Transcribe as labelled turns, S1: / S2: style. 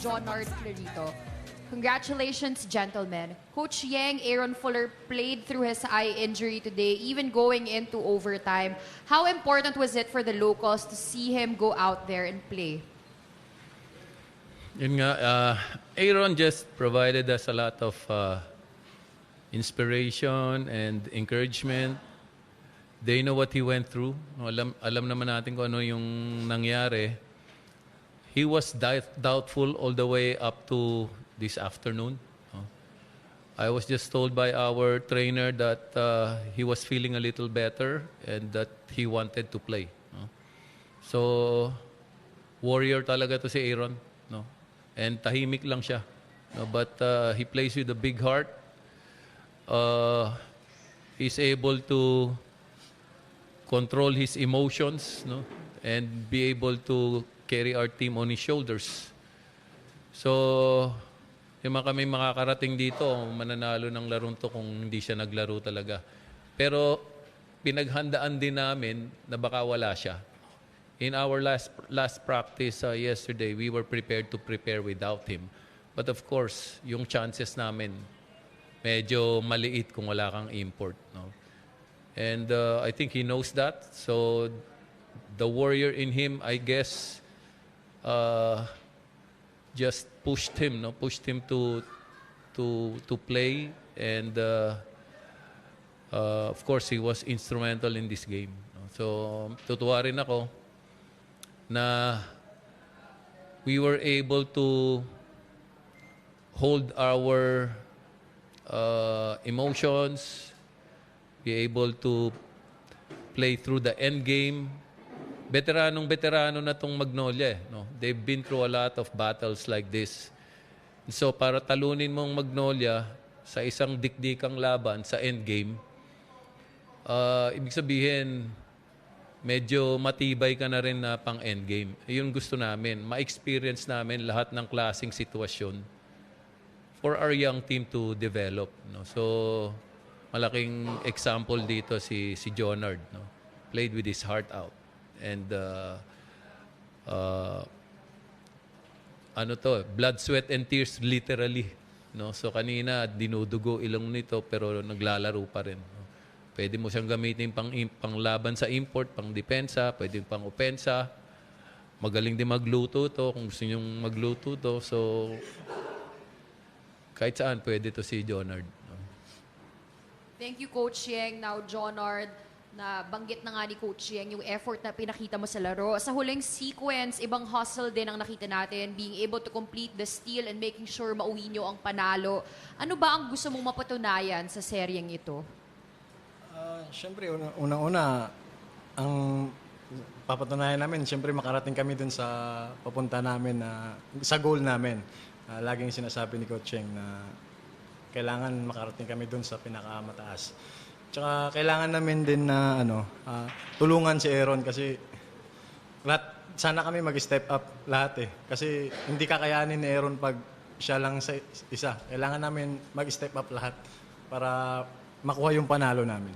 S1: John Art Clarito. Congratulations, gentlemen. Coach Yang, Aaron Fuller played through his eye injury today, even going into overtime. How important was it for the locals to see him go out there and play?
S2: Yun nga, Aaron just provided us a lot of inspiration and encouragement. They know what he went through. Alam naman natin kung ano yung nangyari. He was doubtful all the way up to this afternoon. I was just told by our trainer that he was feeling a little better and that he wanted to play. So, warrior talaga to si Aaron. No? And tahimik lang siya. No? But he plays with a big heart. He's able to control his emotions, no? And be able to carry our team on his shoulders. So, yung mga kami makakarating dito, mananalo ng larong to kung hindi siya naglaro talaga. Pero pinaghandaan din namin na baka wala siya. In our last practice yesterday, we were prepared to prepare without him. But of course, yung chances namin medyo maliit kung wala kang import, no? And I think he knows that. So the warrior in him, I guess, just pushed him, no? Pushed him to play, and of course he was instrumental in this game. No? So tutuwa rin ako na we were able to hold our emotions, be able to play through the end game. Veterano na tong Magnolia. No? They've been through a lot of battles like this. So para talunin mong Magnolia sa isang dikdikang laban sa end game, ibig sabihin, medyo matibay ka na rin na pang end game. Yun gusto namin. Ma-experience namin lahat ng klaseng sitwasyon for our young team to develop. No? So, malaking example dito si Jonard. No? Played with his heart out. And blood, sweat, and tears literally. No? So kanina, dinudugo ilong nito pero naglalaro pa rin. No? Pwede mo siyang gamitin pang laban sa import, pang depensa, pwede pang opensa. Magaling din magluto to kung gusto niyong magluto to. So kahit saan pwede to si Jonard. No?
S1: Thank you, Coach Yang. Now, John Art, na banggit na nga ni Coach Yang yung effort na pinakita mo sa laro. Sa huling sequence, ibang hustle din ang nakita natin, being able to complete the steal and making sure mauwi nyo ang panalo. Ano ba ang gusto mong mapatunayan sa seryeng ito?
S3: Siyempre, una-una, ang papatunayan namin, siyempre makarating kami dun sa papunta namin, sa goal namin. Laging sinasabi ni Coach Cheng na kailangan makarating kami dun sa pinakamataas. Tsaka kailangan namin din na tulungan si Aaron kasi sana kami mag-step up lahat eh. Kasi hindi kakayanin ni Aaron pag siya lang sa isa. Kailangan namin mag-step up lahat para makuha yung panalo namin.